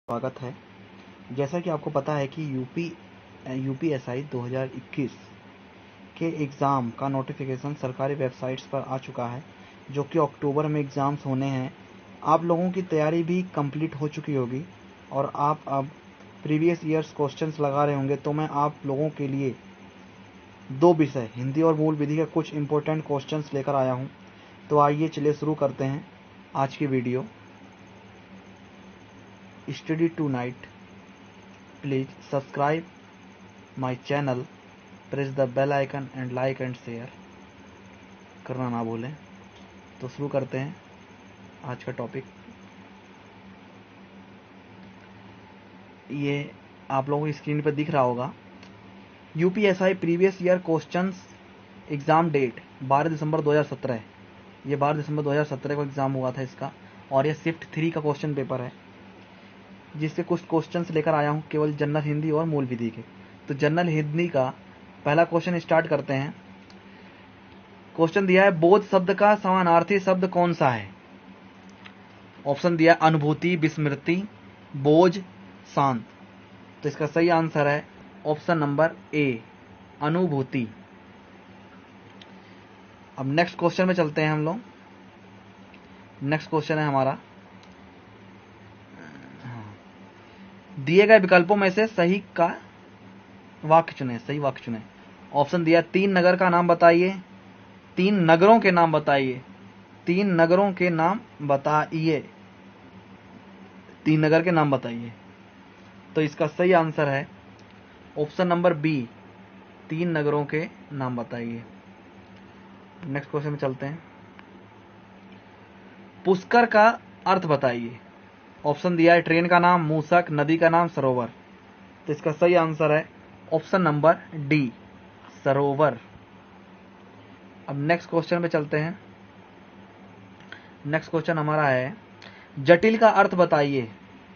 स्वागत है। जैसा कि आपको पता है कि यूपीएसआई 2021 के एग्ज़ाम का नोटिफिकेशन सरकारी वेबसाइट्स पर आ चुका है, जो कि अक्टूबर में एग्ज़ाम्स होने हैं। आप लोगों की तैयारी भी कंप्लीट हो चुकी होगी और आप अब प्रीवियस ईयर्स क्वेश्चंस लगा रहे होंगे। तो मैं आप लोगों के लिए दो विषय हिंदी और मूल विधि के कुछ इंपॉर्टेंट क्वेश्चंस लेकर आया हूं। तो आइए चलिए शुरू करते हैं आज की video. Study tonight, please subscribe my channel, press the bell icon and like and share करना ना भूलें। तो शुरू करते हैं आज का टॉपिक। ये आप लोगों की स्क्रीन पर दिख रहा होगा। UPSI previous year questions exam date 12 December 2017। ये 12 दिसंबर 2017 को एग्ज़ाम हुआ था इसका, और ये शिफ्ट 3 का क्वेश्चन पेपर है, जिससे कुछ क्वेश्चंस लेकर आया हूँ केवल जनरल हिंदी और मूल विधि के। तो जनरल हिंदी का पहला क्वेश्चन स्टार्ट करते हैं। क्वेश्चन दिया है, बोध शब्द का समानार्थी शब्द कौन सा है? ऑप्शन दिया है अनुभूति, विस्मृति, बोझ, शांत। तो इसका सही आंसर है ऑप्शन नंबर ए, अनुभूति। अब नेक्स्ट क्वेश्चन में चलते हैं हम लोग। नेक्स्ट क्वेश्चन है हमारा, दिए गए विकल्पों में से सही का वाक्य चुने। सही वाक्य चुने। ऑप्शन दिया, 3 नगर का नाम बताइए, 3 नगरों के नाम बताइए, 3 नगरों के नाम बताइए, 3 नगर के नाम बताइए। तो इसका सही आंसर है ऑप्शन नंबर बी, 3 नगरों के नाम बताइए। नेक्स्ट क्वेश्चन में चलते हैं। पुष्कर का अर्थ बताइए। ऑप्शन दिया है ट्रेन का नाम, मूसक, नदी का नाम, सरोवर। तो इसका सही आंसर है ऑप्शन नंबर डी, सरोवर। अब नेक्स्ट क्वेश्चन में चलते हैं। नेक्स्ट क्वेश्चन हमारा है, जटिल का अर्थ बताइए।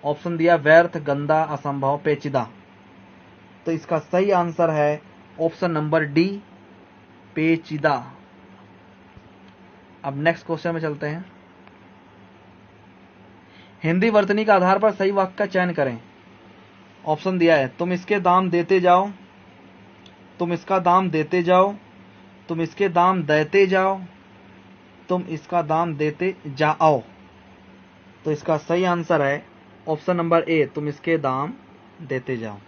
ऑप्शन दिया व्यर्थ, गंदा, असंभव, पेचीदा। तो इसका सही आंसर है ऑप्शन नंबर डी, पेचीदा। अब नेक्स्ट क्वेश्चन में चलते हैं। हिंदी वर्तनी के आधार पर सही वाक्य का चयन करें। ऑप्शन दिया है, तुम इसके दाम देते जाओ, तुम इसका दाम देते जाओ, तुम इसके दाम देते जाओ, तुम इसका दाम देते जाओ। तो इसका सही आंसर है ऑप्शन नंबर ए, तुम इसके दाम देते जाओ।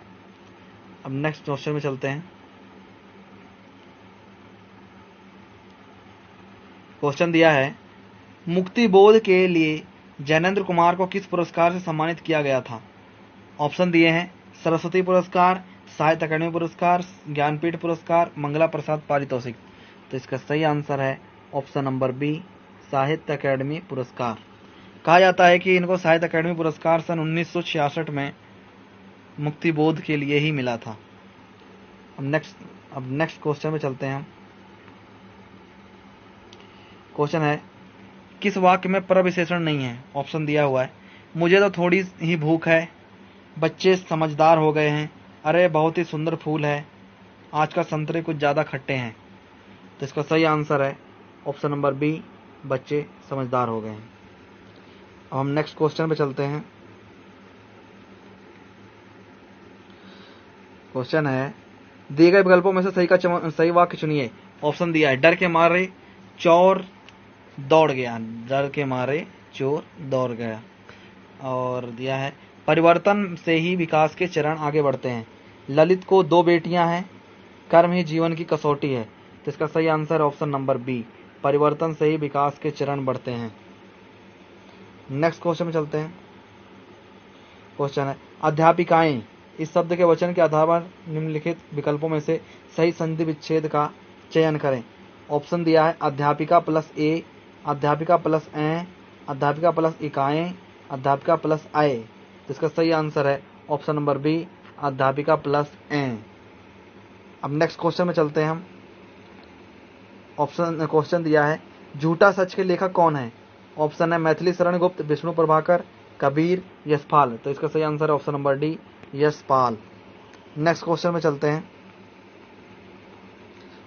अब नेक्स्ट क्वेश्चन में चलते हैं। क्वेश्चन दिया है, मुक्ति बोध के लिए जैनेंद्र कुमार को किस पुरस्कार से सम्मानित किया गया था? ऑप्शन दिए हैं सरस्वती पुरस्कार, साहित्य अकादमी पुरस्कार, ज्ञानपीठ पुरस्कार, मंगला प्रसाद पारितोषिक। तो इसका सही आंसर है ऑप्शन नंबर बी, साहित्य अकादमी पुरस्कार। कहा जाता है कि इनको साहित्य अकादमी पुरस्कार सन 1966 में मुक्ति बोध के लिए ही मिला था। अब नेक्स्ट क्वेश्चन में चलते हैं हम। क्वेश्चन है, किस वाक्य में प्रविशेषण नहीं है? ऑप्शन दिया हुआ है, मुझे तो थोड़ी ही भूख है, बच्चे समझदार हो गए हैं, अरे बहुत ही सुंदर फूल है, आज का संतरे कुछ ज़्यादा खट्टे हैं। तो इसका सही आंसर है ऑप्शन नंबर बी, बच्चे समझदार हो गए हैं। अब हम नेक्स्ट क्वेश्चन पे चलते हैं। क्वेश्चन है, दिए गए विकल्पों में से सही वाक्य चुनिए। ऑप्शन दिया है, डर के मारे चोर दौड़ गया, डर के मारे चोर दौड़ गया। और दिया है, परिवर्तन से ही विकास के चरण आगे बढ़ते हैं, ललित को 2 बेटियां हैं, कर्म ही जीवन की कसौटी है। तो इसका सही आंसर है ऑप्शन नंबर बी, परिवर्तन से ही विकास के चरण बढ़ते हैं। नेक्स्ट क्वेश्चन में चलते हैं। क्वेश्चन है, अध्यापिकाएं इस शब्द के वचन के आधार पर निम्नलिखित विकल्पों में से सही संधि विच्छेद का चयन करें। ऑप्शन दिया है अध्यापिका प्लस ए, अध्यापिका प्लस ए, अध्यापिका प्लस इकाएं, अध्यापिका प्लस आए। तो इसका सही आंसर है ऑप्शन नंबर बी, अध्यापिका प्लस ए। अब नेक्स्ट क्वेश्चन में चलते हैं हम। क्वेश्चन दिया है, झूठा सच के लेखक कौन है? ऑप्शन है मैथिली शरण गुप्त, विष्णु प्रभाकर, कबीर, यशपाल। तो इसका सही आंसर है option number D, Yashpal. Next question में चलते हैं।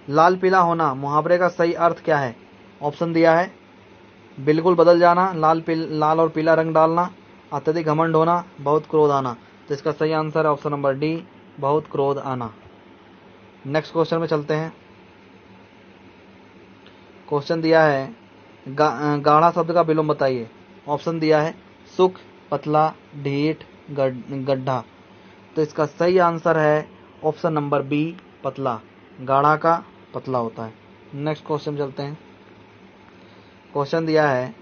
लाल पीला होना मुहावरे का सही अर्थ क्या है? ऑप्शन दिया है बिल्कुल बदल जाना, लाल और पीला रंग डालना, अत्यधिक घमंड होना, बहुत क्रोध आना। तो इसका सही आंसर है ऑप्शन नंबर डी, बहुत क्रोध आना। नेक्स्ट क्वेश्चन में चलते हैं। क्वेश्चन दिया है गाढ़ा शब्द का विलोम बताइए। ऑप्शन दिया है सुख, पतला, ढीठ, गड्ढा। तो इसका सही आंसर है ऑप्शन नंबर बी, पतला। गाढ़ा का पतला होता है। नेक्स्ट क्वेश्चन चलते हैं। क्वेश्चन दिया है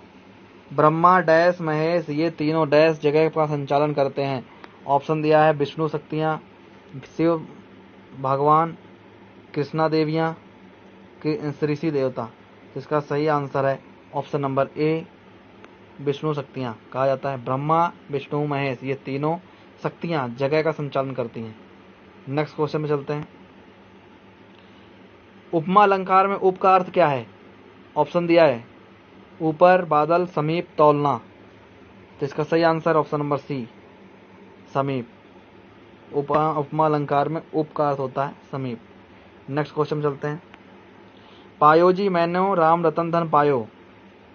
ब्रह्मा डैश महेश ये तीनों डैश जगह का संचालन करते हैं। ऑप्शन दिया है विष्णु शक्तियां, शिव भगवान, कृष्णा देवियां, ऋषि देवता। तो इसका सही आंसर है ऑप्शन नंबर ए, विष्णु शक्तियां। कहा जाता है ब्रह्मा विष्णु महेश ये तीनों शक्तियां जगह का संचालन करती हैं। नेक्स्ट क्वेश्चन में चलते हैं। उपमा अलंकार में उप का अर्थ क्या है? ऑप्शन दिया है ऊपर, बादल, समीप, तौलना। तो इसका सही आंसर ऑप्शन नंबर सी, समीप। उपमा अलंकार में उप का अर्थ होता है समीप। नेक्स्ट क्वेश्चन में चलते हैं। पायो जी मैंने राम रतन धन पायो,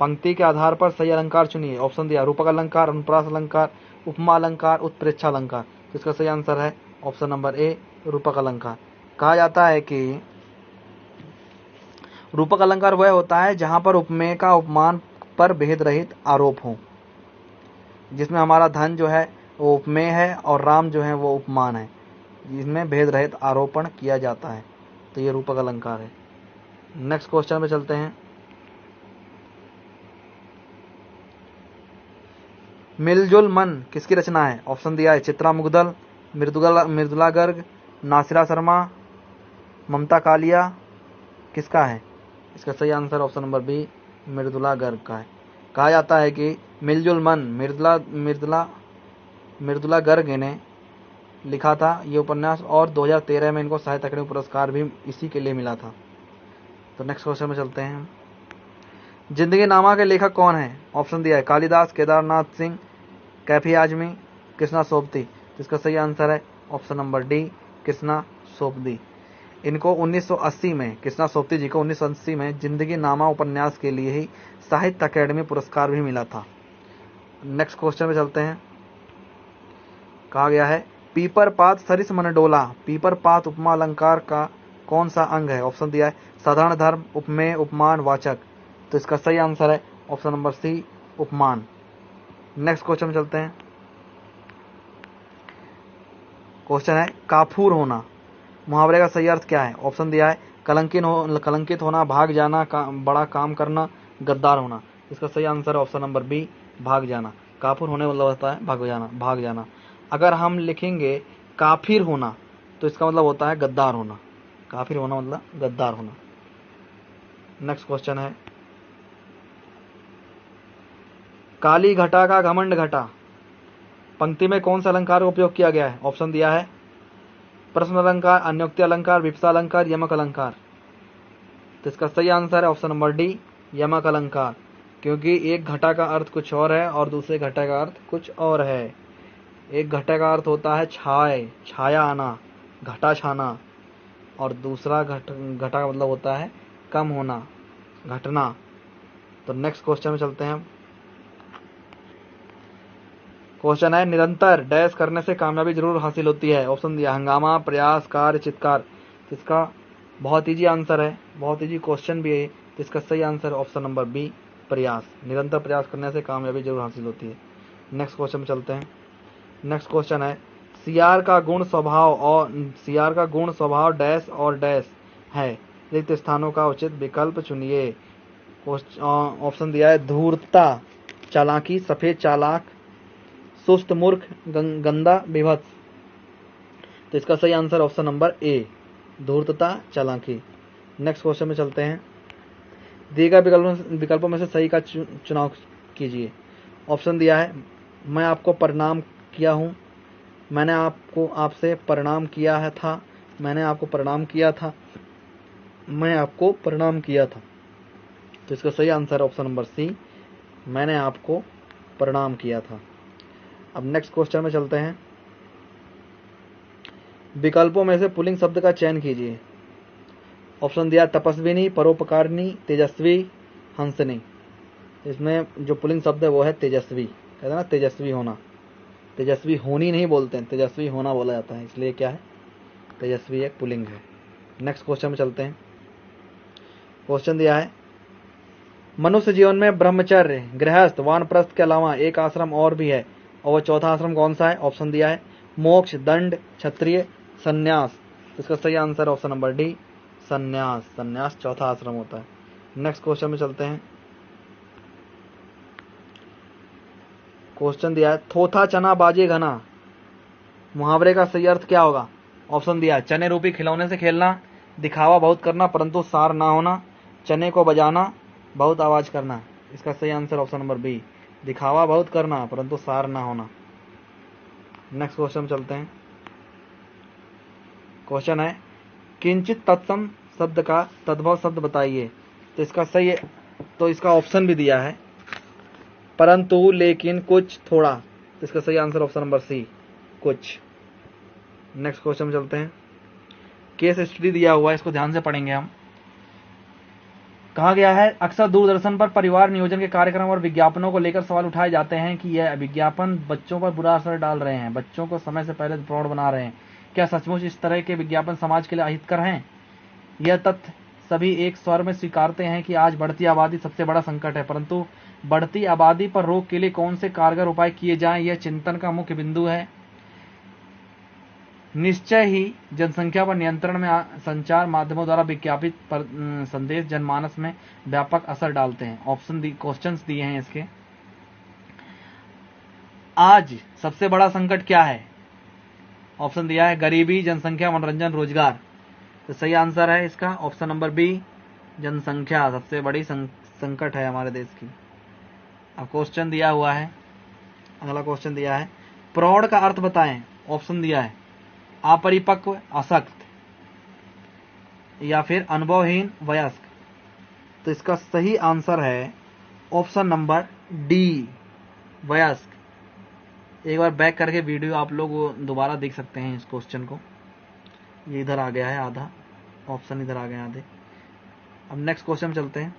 पंक्ति के आधार पर सही अलंकार चुनिए। ऑप्शन दिया रूपक अलंकार, अनुप्रास अलंकार, उपमा अलंकार, उत्प्रेक्षा अलंकार। तो इसका सही आंसर है ऑप्शन नंबर ए, रूपक अलंकार। कहा जाता है कि रूपक अलंकार वह होता है जहां पर उपमेय का उपमान पर भेद रहित आरोप हो, जिसमें हमारा धन जो है वो उपमेय है और राम जो है वो उपमान है, जिसमें भेद रहित आरोपण किया जाता है। तो ये रूपक अलंकार है। नेक्स्ट क्वेश्चन पे चलते हैं। मिलजुल मन किसकी रचना है? ऑप्शन दिया है चित्रा मुगदल, मृदुला गर्ग, नासिरा शर्मा, ममता कालिया। किसका है? इसका सही answer option number B, Mridula Garg का है। कहा जाता है कि मिलजुल मन मृदुला गर्ग ने लिखा था ये उपन्यास, और 2013 में इनको साहित्य अकादमी पुरस्कार भी इसी के लिए मिला था। तो नेक्स्ट क्वेश्चन में चलते हैं। जिंदगी नामा के लेखक कौन है? ऑप्शन दिया है कालिदास, केदारनाथ सिंह, कैफी आजमी, कृष्णा सोबती। तो इसका सही आंसर है option number D, Krishna Sobti. इनको 1980 में, कृष्णा सोबती जी को 1980 में जिंदगी नामा उपन्यास के लिए ही साहित्य अकादमी पुरस्कार भी मिला था। नेक्स्ट क्वेश्चन में चलते हैं। कहा गया है पीपर पात सरिस मन डोला, पीपर पात उपमा अलंकार का कौन सा अंग है? ऑप्शन दिया है साधारण धर्म, उपमेय, उपमान, वाचक। तो इसका सही आंसर है ऑप्शन नंबर सी, उपमान। नेक्स्ट क्वेश्चन में चलते हैं। क्वेश्चन है काफूर होना मुहावरे का सही अर्थ क्या है? ऑप्शन दिया है कलंकित होना, भाग जाना, बड़ा काम करना, गद्दार होना। इसका सही आंसर है ऑप्शन नंबर बी, भाग जाना। काफूर होने मतलब होता है भाग जाना। अगर हम लिखेंगे काफिर होना तो इसका मतलब होता है गद्दार होना। काफिर होना मतलब गद्दार होना। नेक्स्ट क्वेश्चन है काली घटा का घमंड घटा, पंक्ति में कौन सा अलंकार का उपयोग किया गया है? ऑप्शन दिया है प्रश्न अलंकार, अन्योक्ति अलंकार, विपसा अलंकार, यमक अलंकार। तो इसका सही आंसर है ऑप्शन नंबर डी, यमक अलंकार, क्योंकि एक घटा का अर्थ कुछ और है और दूसरे घटा का अर्थ कुछ और है। एक घटा का अर्थ होता है छाया आना, घटा छाना, और दूसरा घटा का मतलब होता है कम होना, घटना। तो नेक्स्ट क्वेश्चन में चलते हैं। क्वेश्चन है निरंतर डैश करने से कामयाबी जरूर हासिल होती है। ऑप्शन दिया हंगामा, प्रयास, कार्य, चित्कार। तो इसका बहुत इजी आंसर है, बहुत इजी क्वेश्चन भी है। तो इसका सही आंसर ऑप्शन नंबर बी, प्रयास। निरंतर प्रयास करने से कामयाबी जरूर हासिल होती है। नेक्स्ट क्वेश्चन में चलते हैं। नेक्स्ट क्वेश्चन है सियार का गुण स्वभाव डैश और डैश है, रिक्त स्थानों का उचित विकल्प चुनिए। ऑप्शन दिया है धूर्तता, चालाकी, सफेद चालाक, सुस्त, मूर्ख, गंदा, विभत्स। तो इसका सही आंसर ऑप्शन नंबर ए, धूर्तता, चालाकी। नेक्स्ट क्वेश्चन में चलते हैं। दिए गए विकल्पों में से सही का चुनाव कीजिए। ऑप्शन दिया है मैं आपको प्रणाम किया हूं, मैंने आपसे प्रणाम किया है था, मैंने आपको प्रणाम किया था, मैं आपको प्रणाम किया था। तो इसका सही आंसर ऑप्शन नंबर सी, मैंने आपको प्रणाम किया था। अब नेक्स्ट क्वेश्चन में चलते हैं। विकल्पों में से पुल्लिंग शब्द का चयन कीजिए। ऑप्शन दिया तपस्विनी, परोपकारिणी, तेजस्वी, हंसनी। इसमें जो पुल्लिंग शब्द है वो है तेजस्वी। कहते हैं ना तेजस्वी होना, तेजस्वी होनी नहीं बोलते हैं, तेजस्वी होना बोला जाता है, इसलिए क्या है, तेजस्वी एक पुल्लिंग है। नेक्स्ट क्वेश्चन में चलते हैं। क्वेश्चन दिया है, मनुष्य जीवन में ब्रह्मचर्य, गृहस्थ, वानप्रस्थ के अलावा एक आश्रम और भी है, और वह चौथा आश्रम कौन सा है? ऑप्शन दिया है मोक्ष, दंड, क्षत्रिय, संन्यास। इसका सही आंसर ऑप्शन नंबर डी, संन्यास। संन्यास चौथा आश्रम होता है। नेक्स्ट क्वेश्चन में चलते हैं। क्वेश्चन दिया है, थोथा चना बाजे घना, मुहावरे का सही अर्थ क्या होगा? ऑप्शन दिया है चने रूपी खिलौने से खेलना, दिखावा बहुत करना परंतु सार ना होना, चने को बजाना, बहुत आवाज करना। इसका सही आंसर ऑप्शन नंबर बी, दिखावा बहुत करना परंतु सार ना होना। नेक्स्ट क्वेश्चन में चलते हैं। क्वेश्चन है, किंचित तत्सम शब्द का तद्भव शब्द बताइए। तो इसका ऑप्शन भी दिया है, परंतु, लेकिन, कुछ, थोड़ा। तो इसका सही आंसर ऑप्शन नंबर सी, कुछ। नेक्स्ट क्वेश्चन में चलते हैं। केस स्टडी दिया हुआ है, इसको ध्यान से पढ़ेंगे हम। कहा गया है, अक्सर दूरदर्शन पर परिवार नियोजन के कार्यक्रम और विज्ञापनों को लेकर सवाल उठाए जाते हैं कि यह विज्ञापन बच्चों पर बुरा असर डाल रहे हैं, बच्चों को समय से पहले प्रौढ़ बना रहे हैं। क्या सचमुच इस तरह के विज्ञापन समाज के लिए अहितकर हैं? यह तथ्य सभी एक स्वर में स्वीकारते हैं कि आज बढ़ती आबादी सबसे बड़ा संकट है, परंतु बढ़ती आबादी पर रोक के लिए कौन से कारगर उपाय किए जाएं, यह चिंतन का मुख्य बिंदु है। निश्चय ही जनसंख्या पर नियंत्रण में संचार माध्यमों द्वारा विज्ञापित संदेश जनमानस में व्यापक असर डालते हैं। क्वेश्चंस दिए हैं इसके। आज सबसे बड़ा संकट क्या है? ऑप्शन दिया है गरीबी, जनसंख्या, मनोरंजन, रोजगार। तो सही आंसर है इसका ऑप्शन नंबर बी, जनसंख्या सबसे बड़ी संकट है हमारे देश की। अब क्वेश्चन दिया हुआ है, अगला क्वेश्चन दिया है, प्रौढ़ का अर्थ बताएं। ऑप्शन दिया है अपरिपक्व, अशक्त, या फिर अनुभवहीन, वयस्क। तो इसका सही आंसर है ऑप्शन नंबर डी, वयस्क। एक बार बैक करके वीडियो आप लोग दोबारा देख सकते हैं इस क्वेश्चन को। ये इधर आ गया है आधा, ऑप्शन इधर आ गए आधे। अब नेक्स्ट क्वेश्चन चलते हैं।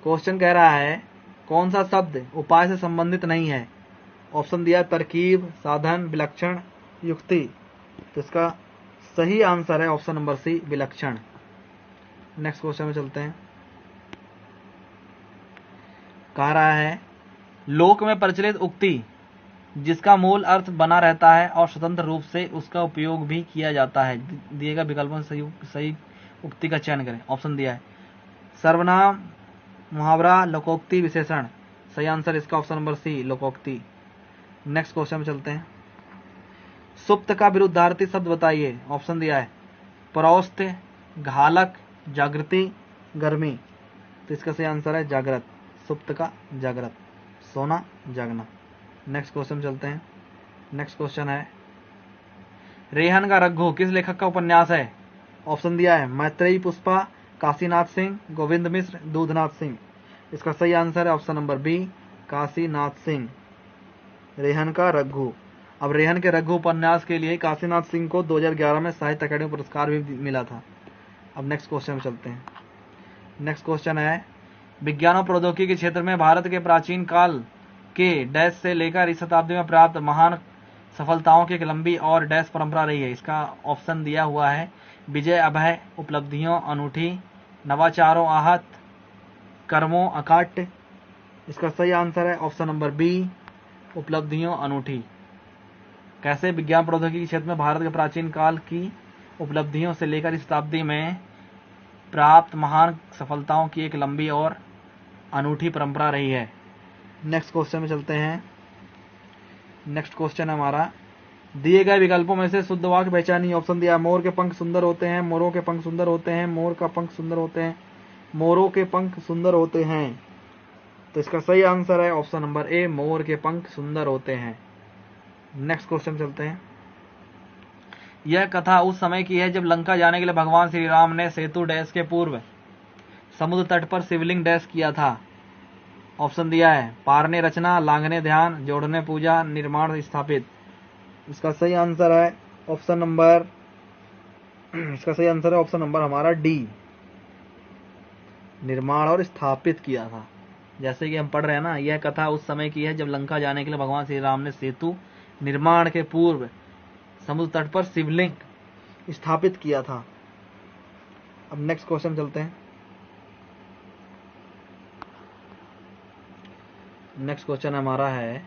क्वेश्चन कह रहा है, कौन सा शब्द उपाय से संबंधित नहीं है? ऑप्शन दिया तरकीब, साधन, विलक्षण, युक्ति। तो इसका सही आंसर है ऑप्शन नंबर सी, विलक्षण। नेक्स्ट क्वेश्चन में चलते हैं। कह रहा है, लोक में प्रचलित उक्ति जिसका मूल अर्थ बना रहता है और स्वतंत्र रूप से उसका उपयोग भी किया जाता है, दिए गए विकल्पों से सही उक्ति का चयन करें। ऑप्शन दिया है सर्वनाम, मुहावरा, लोकोक्ति, विशेषण। सही आंसर इसका ऑप्शन नंबर सी, लोकोक्ति। नेक्स्ट क्वेश्चन में चलते हैं। सुप्त का विरुद्धार्थी शब्द बताइए। ऑप्शन दिया है पौरोस्त्य, घालक, जागृति, गर्मी। तो इसका सही आंसर है जागृत। सुप्त का जागृत, सोना, जागना। नेक्स्ट क्वेश्चन चलते हैं। नेक्स्ट क्वेश्चन है, रेहन का रघु किस लेखक का उपन्यास है? ऑप्शन दिया है मैत्रेयी पुष्पा, काशीनाथ सिंह, गोविंद मिश्र, दूधनाथ सिंह। इसका सही आंसर है option number B, Kashinath Singh. Rehan का रघु। अब रेहन के रघु उपन्यास के लिए काशीनाथ सिंह को 2011 में साहित्य अकादमी पुरस्कार भी मिला था। अब नेक्स्ट क्वेश्चन में चलते हैं। नेक्स्ट क्वेश्चन है, विज्ञान और प्रौद्योगिकी के क्षेत्र में भारत के प्राचीन काल के डैश से लेकर इस शताब्दी में प्राप्त महान सफलताओं की एक लंबी और डैश परंपरा रही है। इसका ऑप्शन दिया हुआ है विजय, अभय, उपलब्धियों, अनूठी, नवाचारों, आहत, कर्मों, अकाट्य। इसका सही आंसर है ऑप्शन नंबर बी, उपलब्धियों, अनूठी। कैसे विज्ञान प्रौद्योगिकी के क्षेत्र में भारत के प्राचीन काल की उपलब्धियों से लेकर इस शताब्दी में प्राप्त महान सफलताओं की एक लंबी और अनूठी परंपरा रही है। नेक्स्ट क्वेश्चन में चलते हैं। नेक्स्ट क्वेश्चन है हमारा, दिए गए विकल्पों में से शुद्ध वाक्य पहचानिए। ऑप्शन दिया मोर के पंख सुंदर होते हैं, मोरों के पंख सुंदर होते हैं, मोर का पंख सुंदर होते हैं, मोरों के पंख सुंदर होते हैं। तो इसका सही आंसर है ऑप्शन नंबर ए, मोर के पंख सुंदर होते हैं। नेक्स्ट क्वेश्चन चलते हैं। यह कथा उस समय की है जब लंका जाने के लिए भगवान श्री राम ने सेतु डैश के पूर्व समुद्र तट पर शिवलिंग डैश किया था। ऑप्शन दिया है पारने रचना, लांघने ध्यान, जोड़ने पूजा, निर्माण स्थापित। इसका सही आंसर है ऑप्शन नंबर हमारा डी, निर्माण और स्थापित किया था। जैसे कि हम पढ़ रहे हैं ना, यह कथा उस समय की है जब लंका जाने के लिए भगवान श्री राम ने सेतु निर्माण के पूर्व समुद्र तट पर शिवलिंग स्थापित किया था। अब नेक्स्ट क्वेश्चन चलते हैं। नेक्स्ट क्वेश्चन हमारा है,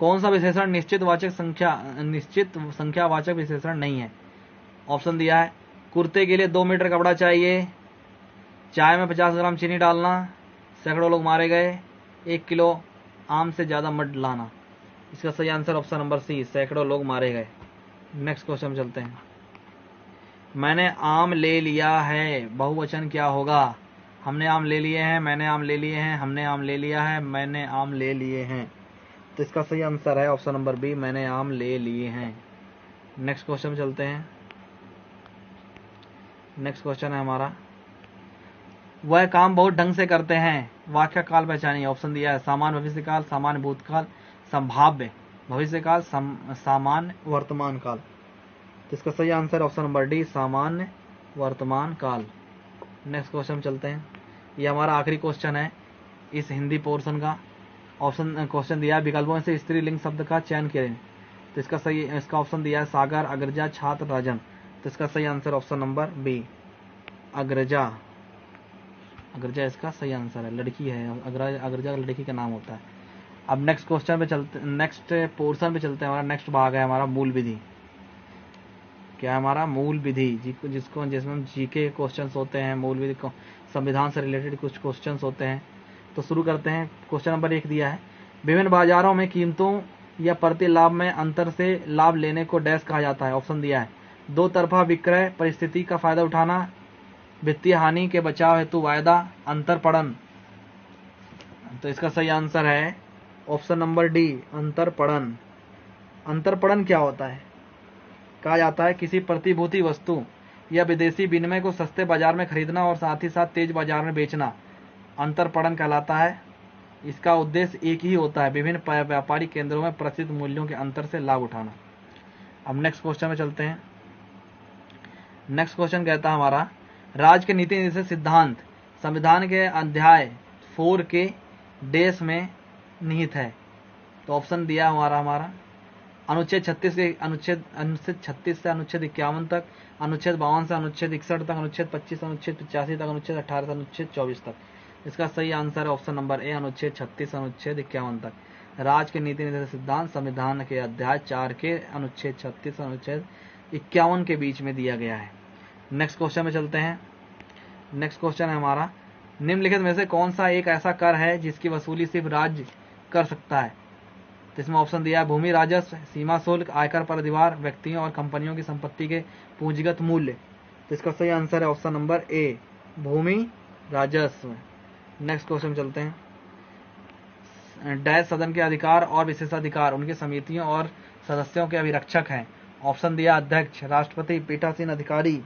कौन सा विशेषण निश्चित संख्यावाचक विशेषण नहीं है? ऑप्शन दिया है, कुर्ते के लिए 2 मीटर कपड़ा चाहिए, चाय में 50 ग्राम चीनी डालना, सैकड़ों लोग मारे गए, 1 किलो आम से ज्यादा मत लाना। इसका सही आंसर ऑप्शन नंबर सी, सैकड़ों लोग मारे गए। नेक्स्ट क्वेश्चन चलते हैं। मैंने आम ले लिया है, बहुवचन क्या होगा? हमने आम ले लिए हैं, मैंने आम ले लिए हैं, हमने आम ले लिया है, मैंने आम ले लिए हैं। तो इसका सही आंसर है ऑप्शन नंबर बी, मैंने आम ले लिए हैं। नेक्स्ट क्वेश्चन चलते हैं। नेक्स्ट क्वेश्चन है हमारा, वह काम बहुत ढंग से करते हैं, वाक्य काल पहचानिए। ऑप्शन दिया है, सामान्य भविष्यकाल, सामान्य भूतकाल, संभाव्य भविष्यकाल, सामान्य वर्तमान काल। तो इसका सही आंसर ऑप्शन नंबर डी, सामान्य वर्तमान काल। नेक्स्ट क्वेश्चन चलते हैं। ये हमारा आखिरी क्वेश्चन है इस हिंदी पोर्शन का। ऑप्शन क्वेश्चन दिया है, विकल्पों से स्त्रीलिंग शब्द का चयन करें। तो इसका ऑप्शन दिया है, सागर, अग्रजा, छात्र, राजन। तो इसका सही आंसर ऑप्शन नंबर बी, अग्रजा। अग्रजा इसका सही आंसर है, लड़की है, अग्रजा लड़की का नाम होता है। अब नेक्स्ट क्वेश्चन पे चलते, नेक्स्ट पोर्शन पे चलते हैं। हमारा नेक्स्ट भाग है हमारा मूल विधि। क्या है हमारा? मूल विधि, जिसमें हम जीके क्वेश्चंस होते हैं, मूल विधि को संविधान से रिलेटेड कुछ क्वेश्चंस होते हैं। तो शुरू करते हैं। क्वेश्चन नंबर 1 दिया है, विभिन्न बाजारों में कीमतों या प्रति लाभ में अंतर से लाभ लेने को डैश कहा जाता है। ऑप्शन दिया है, दो तरफा विक्रय, परिस्थिति का फायदा उठाना, वित्तीय हानि के बचाव हेतु वायदा, अंतरपणन। तो इसका सही आंसर है ऑप्शन नंबर डी, अंतरपणन। अंतरपणन क्या होता है? कहा जाता है किसी प्रतिभूति वस्तु या विदेशी विनिमय को सस्ते बाजार में खरीदना और साथ ही साथ तेज बाजार में बेचना अंतरपणन कहलाता है। इसका उद्देश्य एक ही होता है, विभिन्न व्यापारिक केंद्रों में प्रचलित मूल्यों के अंतर से लाभ उठाना। अब नेक्स्ट क्वेश्चन में चलते हैं। नेक्स्ट क्वेश्चन कहता है हमारा, राज्य के नीति निर्देशक सिद्धांत संविधान के अध्याय 4 के देश में निहित है। तो ऑप्शन दिया हमारा अनुच्छेद 36 के अनुच्छेद 36 से अनुच्छेद 51 तक, अनुच्छेद 52 से अनुच्छेद 61 तक, अनुच्छेद 25 से अनुच्छेद 85 तक, अनुच्छेद 18 से अनुच्छेद 24 तक। इसका सही आंसर है ऑप्शन नंबर ए, अनुच्छेद 36 से अनुच्छेद 51 तक। राज्य के नीति निर्देशक सिद्धांत संविधान के अध्याय 4 के अनुच्छेद 36 से अनुच्छेद 51 के बीच में दिया गया है। नेक्स्ट क्वेश्चन में चलते हैं। नेक्स्ट क्वेश्चन है हमारा, निम्नलिखित में से कौन सा एक ऐसा कर है जिसकी वसूली सिर्फ राज्य कर सकता है? तो इसमें ऑप्शन दिया है, भूमि राजस्व, सीमा शुल्क, आयकर पर अधिभार, व्यक्तियों और कंपनियों की संपत्ति के पूंजीगत मूल्य। तो इसका सही आंसर है ऑप्शन नंबर ए, भूमि राजस्व। नेक्स्ट क्वेश्चन चलते हैं। डैश सदन के अधिकार और विशेषाधिकार उनकी समितियों और सदस्यों के अभिरक्षक हैं। ऑप्शन दिया, अध्यक्ष, राष्ट्रपति, पीठासीन अधिकारी,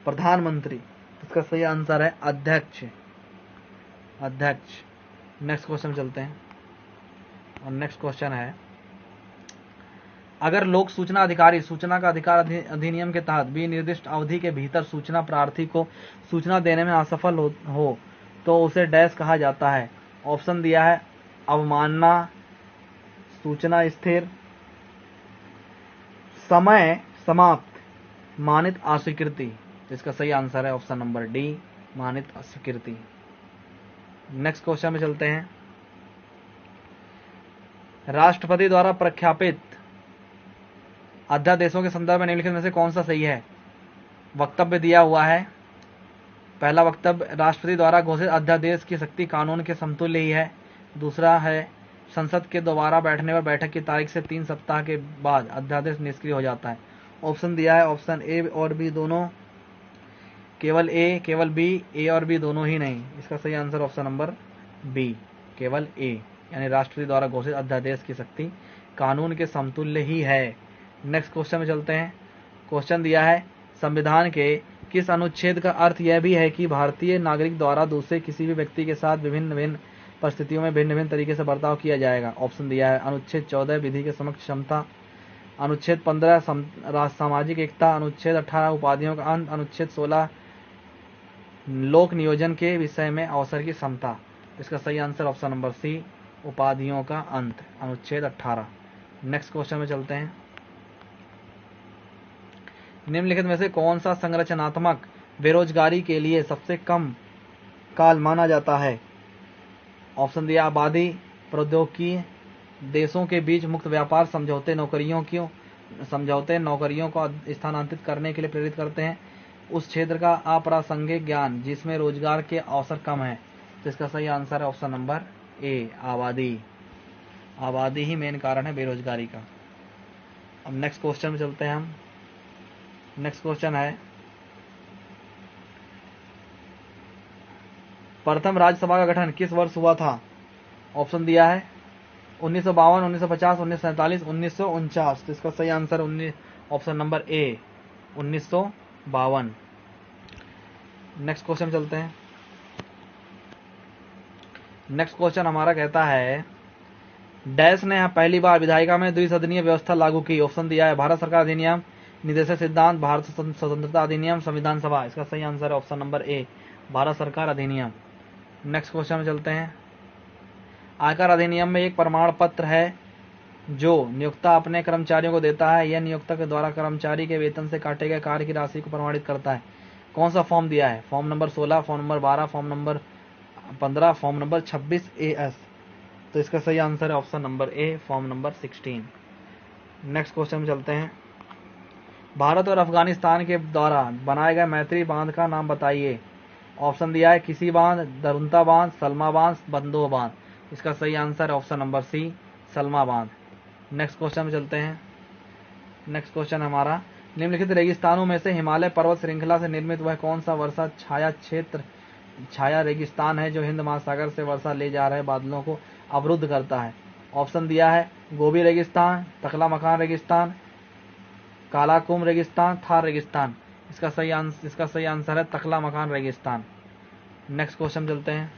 प्रधानमंत्री। इसका सही आंसर है अध्यक्ष, अध्यक्ष। नेक्स्ट क्वेश्चन चलते हैं। और नेक्स्ट क्वेश्चन है, अगर लोक सूचना अधिकारी सूचना का अधिकार अधिनियम के तहत भी निर्दिष्ट अवधि के भीतर सूचना प्रार्थी को सूचना देने में असफल हो तो उसे डैश कहा जाता है। ऑप्शन दिया है, अवमानना, सूचना स्थिर, समय समाप्त, मानित अस्वीकृति। इसका सही आंसर है ऑप्शन नंबर डी, मानित अस्वीकृति। नेक्स्ट क्वेश्चन में चलते हैं। राष्ट्रपति द्वारा प्रख्यापित अध्यादेशों के संदर्भ में निम्नलिखित में से कौन सा सही है? वक्तव्य दिया हुआ है। पहला वक्तव्य, राष्ट्रपति द्वारा घोषित अध्यादेश की शक्ति कानून के समतुल्य ही है। दूसरा है, संसद के दोबारा बैठने पर बैठक की तारीख से 3 सप्ताह के बाद अध्यादेश निष्क्रिय हो जाता है। ऑप्शन दिया है, ऑप्शन ए और बी दोनों, केवल ए, केवल बी, ए और बी दोनों ही नहीं। इसका सही आंसर ऑप्शन नंबर बी, केवल ए, यानी राष्ट्रपति द्वारा घोषित अध्यादेश की शक्ति कानून के समतुल्य ही है। नेक्स्ट क्वेश्चन में चलते हैं। क्वेश्चन दिया है, संविधान के किस अनुच्छेद का अर्थ यह भी है कि भारतीय नागरिक द्वारा दूसरे किसी भी व्यक्ति के साथ विभिन्न विभिन्न परिस्थितियों में भिन्न भिन्न तरीके से बर्ताव किया जाएगा? ऑप्शन दिया है, अनुच्छेद 14 विधि के समक्ष क्षमता, अनुच्छेद 15 सामाजिक एकता, अनुच्छेद 18 उपाधियों का अंत, अनुच्छेद 16 लोक नियोजन के विषय में अवसर की समता। इसका सही आंसर ऑप्शन नंबर सी, उपाधियों का अंत, अनुच्छेद 18। नेक्स्ट क्वेश्चन में चलते हैं। निम्नलिखित में से कौन सा संरचनात्मक बेरोजगारी के लिए सबसे कम काल माना जाता है? ऑप्शन दिया आबादी, प्रौद्योगिकी, देशों के बीच मुक्त व्यापार समझौते नौकरियों को स्थानांतरित करने के लिए प्रेरित करते हैं, उस क्षेत्र का अप्रासंगिक ज्ञान जिसमें रोजगार के अवसर कम है। तो इसका सही आंसर है ऑप्शन नंबर ए, आबादी। आबादी ही मेन कारण है बेरोजगारी का। अब नेक्स्ट क्वेश्चन में चलते हैं हम। नेक्स्ट क्वेश्चन है, प्रथम राज्यसभा का गठन किस वर्ष हुआ था? ऑप्शन दिया है 1952, 1950, 1947, 1949। तो इसका सही answer option number A, 1952। Next question चलते हैं। नेक्स्ट क्वेश्चन हमारा कहता है, डैश ने पहली बार विधायिका में द्विसदनीय व्यवस्था लागू की? ऑप्शन दिया है भारत सरकार अधिनियम, निदेशक सिद्धांत, भारत स्वतंत्रता अधिनियम, संविधान सभा। इसका सही आंसर है ऑप्शन नंबर ए, भारत सरकार अधिनियम। नेक्स्ट क्वेश्चन में चलते हैं। आयकर अधिनियम में एक प्रमाण पत्र है जो नियोक्ता अपने कर्मचारियों को देता है। यह नियोक्ता के द्वारा कर्मचारी के वेतन से काटे गए कार्य की राशि को प्रमाणित करता है। कौन सा फॉर्म दिया है? Form number 16, form number 12, form number 15, form number 26 AS। तो इसका सही आंसर है option number A, form number 16। Next question में चलते हैं। भारत और अफगानिस्तान के द्वारा बनाए गए मैत्री बांध का नाम बताइए। ऑप्शन दिया है किसी बांध, दरुंता बांध, सलमा बांध, बंदोह बांध। इसका सही आंसर है ऑप्शन नंबर सी, सलमा बांध। नेक्स्ट क्वेश्चन में चलते हैं। नेक्स्ट क्वेश्चन हमारा, निम्नलिखित रेगिस्तानों में से हिमालय पर्वत श्रृंखला से निर्मित वह कौन सा वर्षा छाया रेगिस्तान है जो हिंद महासागर से वर्षा ले जा रहे बादलों को अवरुद्ध करता है? ऑप्शन दिया है गोबी रेगिस्तान, टकला मकान रेगिस्तान, कालाकुम रेगिस्तान, थार रेगिस्तान। इसका सही आंसर है तकला मकान रेगिस्तान। नेक्स्ट क्वेश्चन चलते हैं।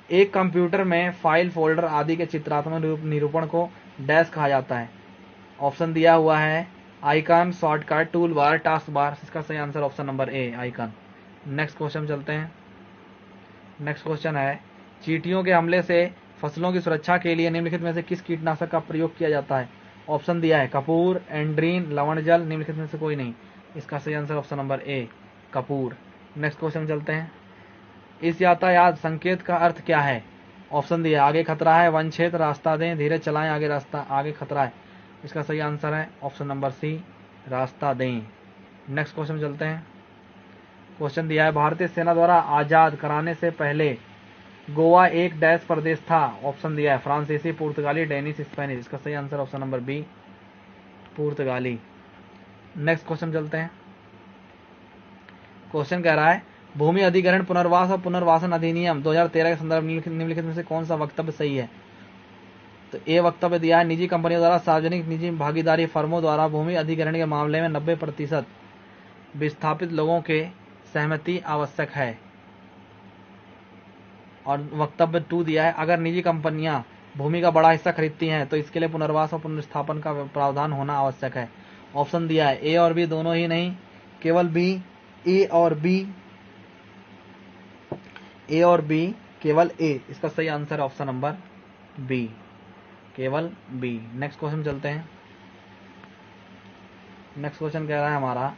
एक कंप्यूटर में फाइल, फोल्डर आदि के चित्रात्मक निरूपण को डैश कहा जाता है? ऑप्शन दिया हुआ है icon, shortcut, tool bar, task bar. इसका सही answer option number A, icon. Next question चलते हैं। नेक्स्ट क्वेश्चन है, चींटियों के हमले से फसलों की सुरक्षा के लिए निम्नलिखित में से किस कीटनाशक का प्रयोग किया जाता है? ऑप्शन दिया है कपूर, एंड्रीन, लवण जल, निम्नलिखित में से कोई नहीं। इसका सही answer option number A, Kapoor. Next question चलते हैं। इस यातायात संकेत का अर्थ क्या है? ऑप्शन दिया आगे खतरा है, वन क्षेत्र, रास्ता दें, धीरे चलाएं, आगे खतरा है। इसका सही आंसर है ऑप्शन नंबर सी, रास्ता दें। नेक्स्ट क्वेश्चन चलते हैं। क्वेश्चन दिया है भारतीय सेना द्वारा आजाद कराने से पहले गोवा एक डैश प्रदेश था? ऑप्शन दिया है फ्रांसीसी, पुर्तगाली, डेनिश, स्पेनिश। इसका सही आंसर ऑप्शन नंबर बी, पुर्तगाली। नेक्स्ट क्वेश्चन चलते हैं। क्वेश्चन कह रहा है भूमि अधिग्रहण, पुनर्वास और पुनर्वासन अधिनियम 2013 के संदर्भ निम्नलिखित में से कौन सा वक्तव्य सही है? तो ए वक्तव्य दिया है निजी कंपनियों द्वारा सार्वजनिक निजी भागीदारी फर्मों द्वारा भूमि अधिग्रहण के मामले में 90% विस्थापित लोगों के सहमति आवश्यक है। और वक्तव्य 2 दिया है अगर निजी कंपनियां भूमि का बड़ा हिस्सा खरीदती हैं तो इसके लिए पुनर्वास और पुनर्स्थापन का प्रावधान होना आवश्यक है। ऑप्शन दिया है ए और बी दोनों ही नहीं, केवल बी, ए और बी, केवल ए। इसका सही आंसर है ऑप्शन नंबर बी, केवल बी। नेक्स्ट क्वेश्चन चलते हैं। नेक्स्ट क्वेश्चन कह रहा है हमारा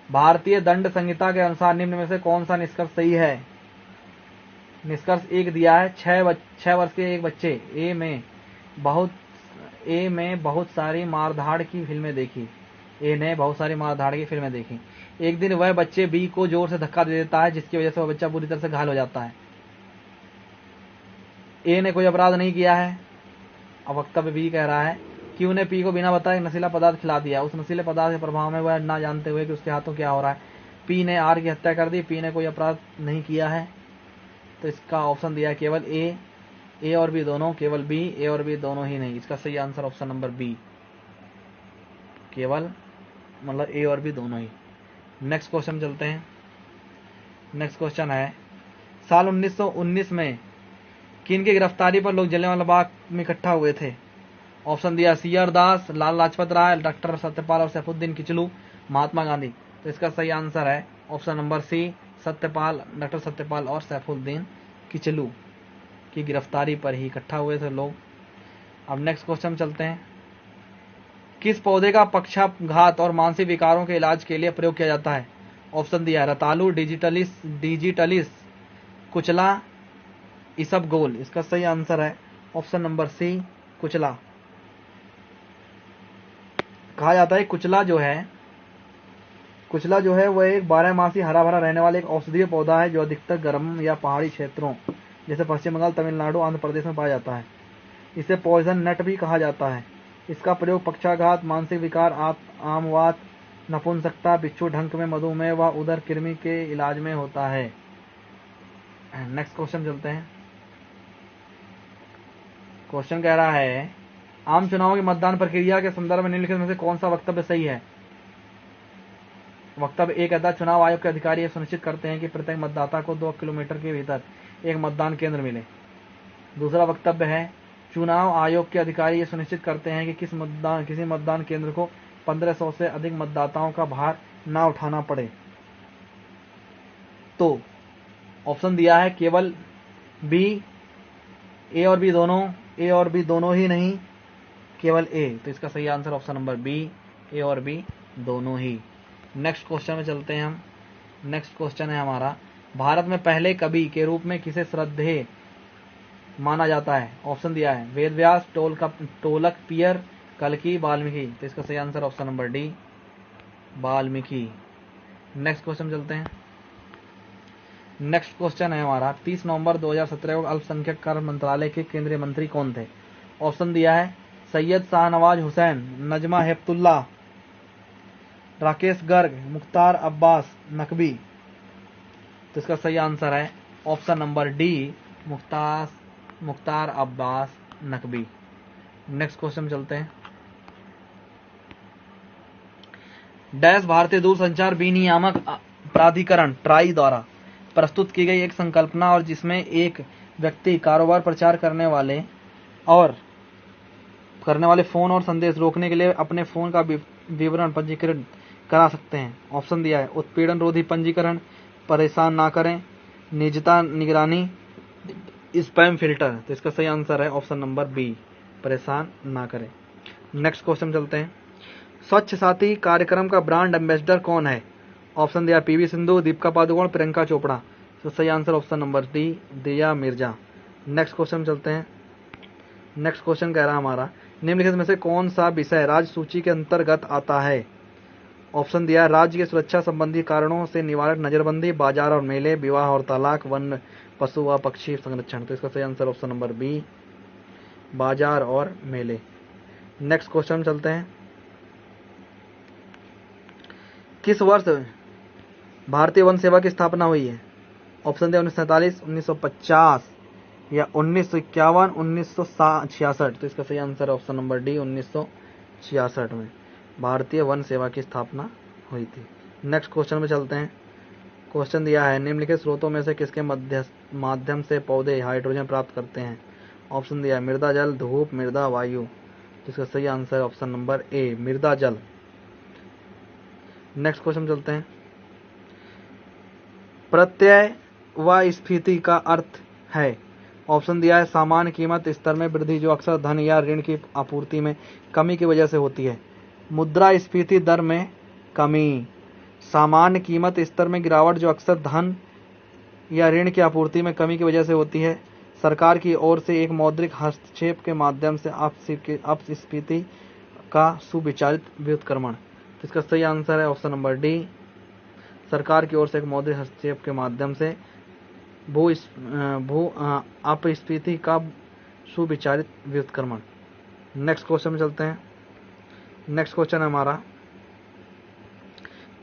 भारतीय दंड संहिता के अनुसार निम्न में से कौन सा निष्कर्ष सही है? निष्कर्ष 1 दिया है 6 वर्ष के एक बच्चे ए में बहुत सारी मारधाड़ की फिल्में देखी। ए ने बहुत सारी मारधाड़ की फिल्में देखी। एक दिन वह बच्चे बी को जोर से धक्का दे देता है जिसकी वजह से वह बच्चा बुरी तरह से घायल हो जाता है। ए ने कोई अपराध नहीं किया है। अब वक्तव्य बी कह रहा है कि उन्हें पी को बिना बताए नशीला पदार्थ खिला दिया। उस नशीले पदार्थ के प्रभाव में वह ना जानते हुए कि उसके हाथों क्या हो रहा है पी ने आर की हत्या कर दी। पी ने कोई अपराध नहीं किया है। तो इसका ऑप्शन दिया है केवल ए और बी दोनों, केवल बी, ए और बी दोनों ही नहीं। इसका सही आंसर ऑप्शन नंबर बी, केवल मतलब ए और बी दोनों ही। नेक्स्ट क्वेश्चन चलते हैं। नेक्स्ट क्वेश्चन है साल 1919 में किन की गिरफ्तारी पर लोग जलियांवाला बाग में इकट्ठा हुए थे? ऑप्शन दिया सी.आर. दास, लाला लाजपत राय, डॉक्टर सत्यपाल और सैफुद्दीन किचलू, महात्मा गांधी। तो इसका सही आंसर है option number C, Satyapal, doctor Satyapal और सैफुद्दीन किचलू की गिरफ्तारी पर ही इकट्ठा हुए थे लोग। अब नेक्स्ट क्वेश्चन चलते हैं। किस पौधे का पक्षाघात और मानसिक विकारों के इलाज के लिए प्रयोग किया जाता है? ऑप्शन दिया है रतालू, डिजिटलिस, कुचला, इसबगोल। इसका सही आंसर है ऑप्शन नंबर सी, कुचला। कहा जाता है कुचला जो है वह एक 12मासी हरा भरा रहने वाला एक औषधीय पौधा है जो अधिकतर गर्म या पहाड़ी क्षेत्रों जैसे पश्चिम बंगाल, तमिलनाडु, आंध्र प्रदेश में पाया जाता है। इसे पॉइजन नट भी कहा जाता है। इसका प्रयोग पक्षाघात, मानसिक विकार, आमवात, नपुंसकता, बिच्छू ढंक में मधुमेह व उदर कृमि के इलाज में होता है। नेक्स्ट क्वेश्चन चलते हैं। क्वेश्चन कह रहा है आम चुनावों की मतदान प्रक्रिया के संदर्भ में निम्नलिखित में से कौन सा वक्तव्य सही है? वक्तव्य एक कहता है चुनाव आयोग के अधिकारी यह सुनिश्चित करते हैं कि प्रत्येक मतदाता को 2 किलोमीटर के भीतर एक मतदान केंद्र मिले। दूसरा वक्तव्य है चुनाव आयोग के अधिकारी ये सुनिश्चित करते हैं कि किसी मतदान केंद्र को 1500 से अधिक मतदाताओं का भार ना उठाना पड़े। तो ऑप्शन दिया है केवल बी, ए और बी दोनों ही नहीं, केवल ए। तो इसका सही आंसर ऑप्शन नंबर बी, ए और बी दोनों ही। नेक्स्ट क्वेश्चन में चलते हैं हम। नेक्स्ट क्वेश्चन है हमारा भारत में पहले कवि के रूप में किसे श्रद्धेय माना जाता है? ऑप्शन दिया है वेदव्यास, टोलक पियर, कल्कि, वाल्मीकि। तो इसका सही answer option number D, Valmiki. Next question चलते हैं। नेक्स्ट क्वेश्चन है हमारा 30 नवंबर 2017 को अल्पसंख्यक कार्य मंत्रालय के केंद्रीय मंत्री कौन थे? ऑप्शन दिया है सैयद शाहनवाज हुसैन, नजमा हेपतुल्ला, राकेश गर्ग, मुख्तार अब्बास नकवी। तो इसका सही आंसर है option number D, Mukhtar Abbas Naqvi. Next question चलते हैं। डैश भारतीय दूरसंचार विनियामक प्राधिकरण ट्राई द्वारा प्रस्तुत की गई एक संकल्पना और जिसमें एक व्यक्ति कारोबार प्रचार करने वाले फोन और संदेश रोकने के लिए अपने फोन का विवरण पंजीकरण करा सकते हैं। ऑप्शन दिया है उत्पीड़न रोधी पंजीकरण, परेशान ना करें, निजता निगरानी, स्पैम फिल्टर। तो इसका सही आंसर है ऑप्शन नंबर बी, परेशान ना करें। नेक्स्ट क्वेश्चन चलते हैं। स्वच्छ साथी कार्यक्रम का ब्रांड एम्बेसडर कौन है? ऑप्शन दिया पीवी सिंधु, दीपिका पादुकोण, प्रियंका चोपड़ा। तो सही आंसर ऑप्शन नंबर डी, दिया मिर्जा। नेक्स्ट क्वेश्चन चलते हैं। नेक्स्ट क्वेश्चन कह रहा है हमारा निम्नलिखित में से कौन सा विषय राज्य सूची के अंतर्गत आता है? ऑप्शन दिया राज्य की सुरक्षा संबंधी कारणों से निवारक नजरबंदी, बाजार और मेले, विवाह और तलाक, वन पशु व पक्षी संरक्षण। तो इसका सही आंसर ऑप्शन नंबर बी, बाजार और मेले। नेक्स्ट क्वेश्चन चलते हैं। किस वर्ष भारतीय वन सेवा की स्थापना हुई है? ऑप्शन दिया 1947, 1950 या 1951, 1966। तो इसका सही आंसर है ऑप्शन नंबर डी, 1966 में भारतीय वन सेवा की स्थापना हुई थी। नेक्स्ट क्वेश्चन में चलते हैं। क्वेश्चन दिया है निम्नलिखित स्रोतों में से किसके माध्यम से पौधे हाइड्रोजन प्राप्त करते हैं? ऑप्शन दिया है मृदा जल, धूप, मृदा, वायु। तो इसका सही आंसर है ऑप्शन नंबर ए, मृदा जल। नेक्स्ट क्वेश्चन चलते हैं। प्रत्यय व स्फीति का अर्थ है? ऑप्शन दिया है सामान्य कीमत स्तर में वृद्धि जो अक्सर धन या ऋण की आपूर्ति में कमी की वजह से होती है। मुद्रास्फीति दर में कमी, सामान्य कीमत स्तर में गिरावट जो अक्सर धन या ऋण की आपूर्ति में कमी की वजह से होती है। सरकार की ओर से एक मौद्रिक हस्तक्षेप के माध्यम से अपस्फीति का सुविचारित व्युत्क्रमण। इसका सही आंसर है ऑप्शन नंबर डी, सरकार की ओर से एक मौद्रिक हस्तक्षेप के माध्यम से भू अपस्फीति का सुविचारित व्युत्क्रमण। नेक्स्ट क्वेश्चन में चलते हैं। नेक्स्ट क्वेश्चन है हमारा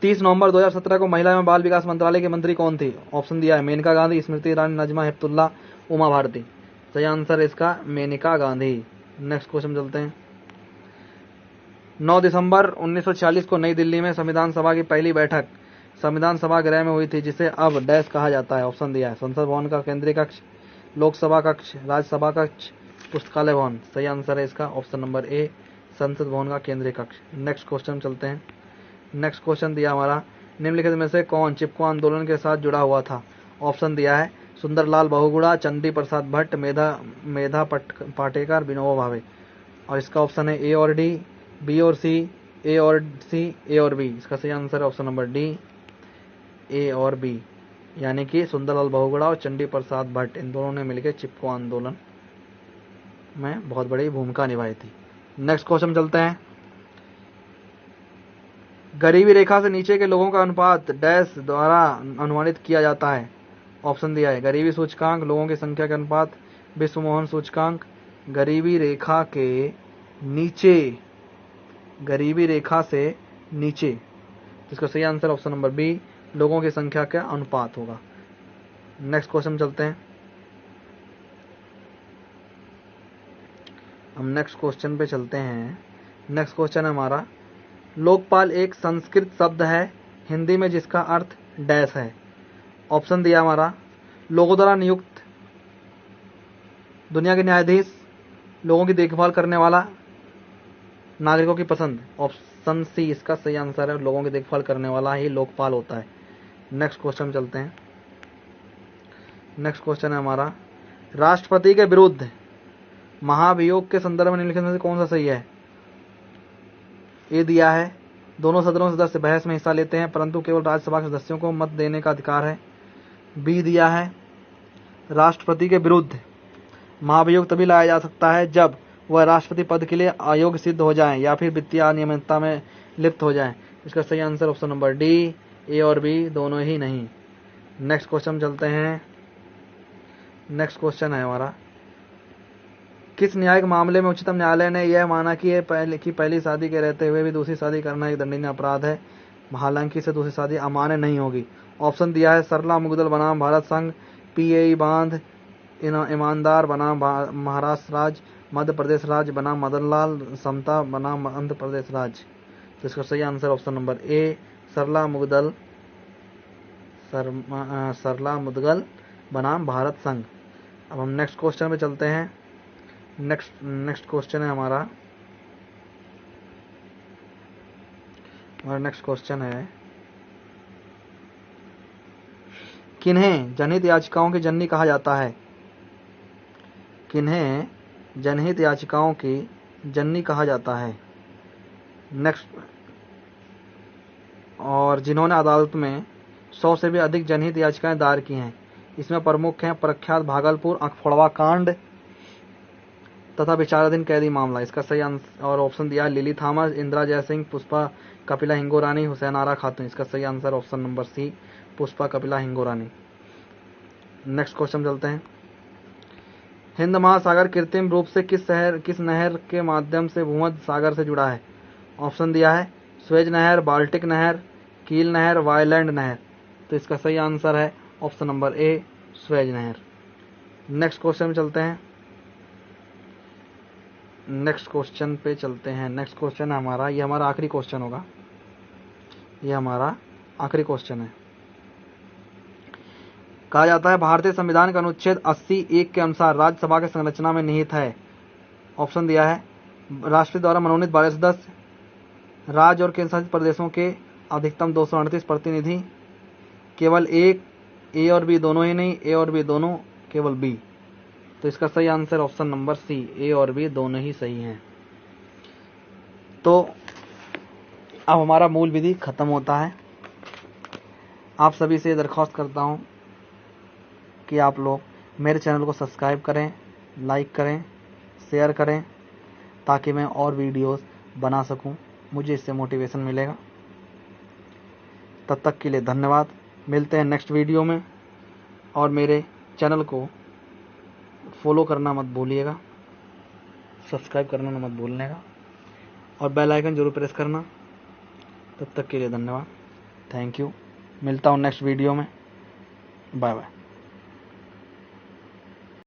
30 नवंबर 2017 को महिला एवं बाल विकास मंत्रालय के मंत्री कौन थी? ऑप्शन दिया है मेनका गांधी, स्मृति ईरानी, नजमा हेपतुल्ला, उमा भारती। सही आंसर है इसका मेनका गांधी। नेक्स्ट क्वेश्चन चलते हैं। 9 दिसंबर 1946 को नई दिल्ली में संविधान सभा की पहली बैठक संविधान सभागृह में हुई थी जिसे अब डैश कहा जाता है। ऑप्शन दिया है संसद भवन का केंद्रीय कक्ष, लोकसभा कक्ष, राज्यसभा कक्ष, पुस्तकालय भवन। सही आंसर है इसका ऑप्शन नंबर ए, संसद भवन का केंद्रीय कक्ष। नेक्स्ट क्वेश्चन चलते हैं। नेक्स्ट क्वेश्चन दिया हमारा निम्नलिखित में से कौन चिपको आंदोलन के साथ जुड़ा हुआ था? ऑप्शन दिया है सुंदरलाल बहुगुणा, चंडी प्रसाद भट्ट, मेधा पाटेकर, विनोबा भावे। और इसका ऑप्शन है ए और डी, बी और सी, ए और सी, ए और बी। इसका सही आंसर है ऑप्शन नंबर डी, ए और बी, यानी कि सुंदरलाल बहुगुणा और चंडी प्रसाद भट्ट, इन दोनों ने मिलकर चिपको आंदोलन में बहुत बड़ी भूमिका निभाई थी। नेक्स्ट क्वेश्चन चलते हैं। गरीबी रेखा से नीचे के लोगों का अनुपात डैश द्वारा अनुमानित किया जाता है। ऑप्शन दिया है गरीबी सूचकांक, लोगों की संख्या के अनुपात, विश्व मोहन सूचकांक, गरीबी रेखा के नीचे, गरीबी रेखा से नीचे। इसका सही आंसर ऑप्शन नंबर बी, लोगों की संख्या का अनुपात होगा। नेक्स्ट क्वेश्चन चलते हैं। हम नेक्स्ट क्वेश्चन पे चलते हैं। नेक्स्ट क्वेश्चन है हमारा, लोकपाल एक संस्कृत शब्द है हिंदी में जिसका अर्थ डैश है। ऑप्शन दिया हमारा लोगों द्वारा नियुक्त, दुनिया के न्यायाधीश, लोगों की देखभाल करने वाला, नागरिकों की पसंद। ऑप्शन सी इसका सही आंसर है, लोगों की देखभाल करने वाला ही लोकपाल होता है। नेक्स्ट क्वेश्चन चलते हैं। नेक्स्ट क्वेश्चन है हमारा, राष्ट्रपति के विरुद्ध महाभियोग के संदर्भ में निम्नलिखित में से कौन सा सही है। ए दिया है दोनों सदनों के सदस्य बहस में हिस्सा लेते हैं परंतु केवल राज्यसभा के सदस्यों को मत देने का अधिकार है। बी दिया है राष्ट्रपति के विरुद्ध महाभियोग तभी लाया जा सकता है जब वह राष्ट्रपति पद के लिए अयोग्य सिद्ध हो जाए या फिर वित्तीय अनियमितता में लिप्त हो जाए। इसका सही आंसर ऑप्शन नंबर डी, ए और बी दोनों ही नहीं। नेक्स्ट क्वेश्चन चलते हैं। नेक्स्ट क्वेश्चन है हमारा, किस न्यायिक मामले में उच्चतम न्यायालय ने यह माना कि पहली शादी के रहते हुए भी दूसरी शादी करना एक दंडनीय अपराध है, हालांकि इससे दूसरी शादी अमान्य नहीं होगी। ऑप्शन दिया है सरला मुगदल बनाम भारत संघ, पीएई बांध, ईमानदार बनाम महाराष्ट्र राज्य, मध्य प्रदेश राज्य बनाम मदनलाल, समता बनाम आंध्र प्रदेश राज्य। तो इसका सही आंसर ऑप्शन नंबर ए, सरला मुदगल बनाम भारत संघ। अब हम नेक्स्ट क्वेश्चन पे चलते हैं। नेक्स्ट क्वेश्चन है हमारा नेक्स्ट क्वेश्चन है, किन्हें जनहित याचिकाओं की जननी कहा जाता है। किन्हें जनहित याचिकाओं की जननी कहा जाता है। नेक्स्ट, और जिन्होंने अदालत में 100 से भी अधिक जनहित याचिकाएं दायर की हैं। इसमें प्रमुख हैं प्रख्यात भागलपुर अखफड़वा कांड तथा विचाराधीन कैदी मामला। इसका सही आंसर और ऑप्शन दिया है लिली थॉमस, इंदिरा जयसिंह, पुष्पा कपिला हिंगोरानी, हुसैन आरा खातून। इसका सही answer option number C, Pushpa Kapila Hingorani. Next question चलते हैं। हिंद महासागर कृत्रिम रूप से किस नहर के माध्यम से भूमध्य सागर से जुड़ा है। ऑप्शन दिया है स्वेज नहर, बाल्टिक नहर, कील नहर, वायलैंड नहर। तो इसका सही आंसर है ऑप्शन नंबर ए, स्वेज नहर। नेक्स्ट क्वेश्चन में चलते हैं। नेक्स्ट क्वेश्चन पे चलते हैं। नेक्स्ट क्वेश्चन है हमारा, ये हमारा आखिरी क्वेश्चन होगा, ये हमारा आखिरी क्वेश्चन है। कहा जाता है भारतीय संविधान का अनुच्छेद 80(1) के अनुसार राज्यसभा की संरचना में निहित है। ऑप्शन दिया है राष्ट्रपति द्वारा मनोनीत 12 सदस्य, राज्य और केंद्र शासित प्रदेशों के अधिकतम 238 प्रतिनिधि, केवल एक, ए और बी दोनों ही नहीं, ए और बी दोनों, केवल बी। तो इसका सही आंसर ऑप्शन नंबर सी, ए और बी दोनों ही सही हैं। तो अब हमारा मूल विधि खत्म होता है। आप सभी से दरख्वास्त करता हूं कि आप लोग मेरे चैनल को सब्सक्राइब करें, लाइक करें, शेयर करें, ताकि मैं और वीडियोस बना सकूं, मुझे इससे मोटिवेशन मिलेगा। तब तक के लिए धन्यवाद। मिलते हैं नेक्स्ट वीडियो में, और मेरे चैनल को फॉलो करना मत भूलिएगा, सब्सक्राइब करना मत भूलने और बेल आइकन जरूर प्रेस करना। तब तक के लिए धन्यवाद, थैंक यू। मिलता हूँ नेक्स्ट वीडियो में, बाय बाय।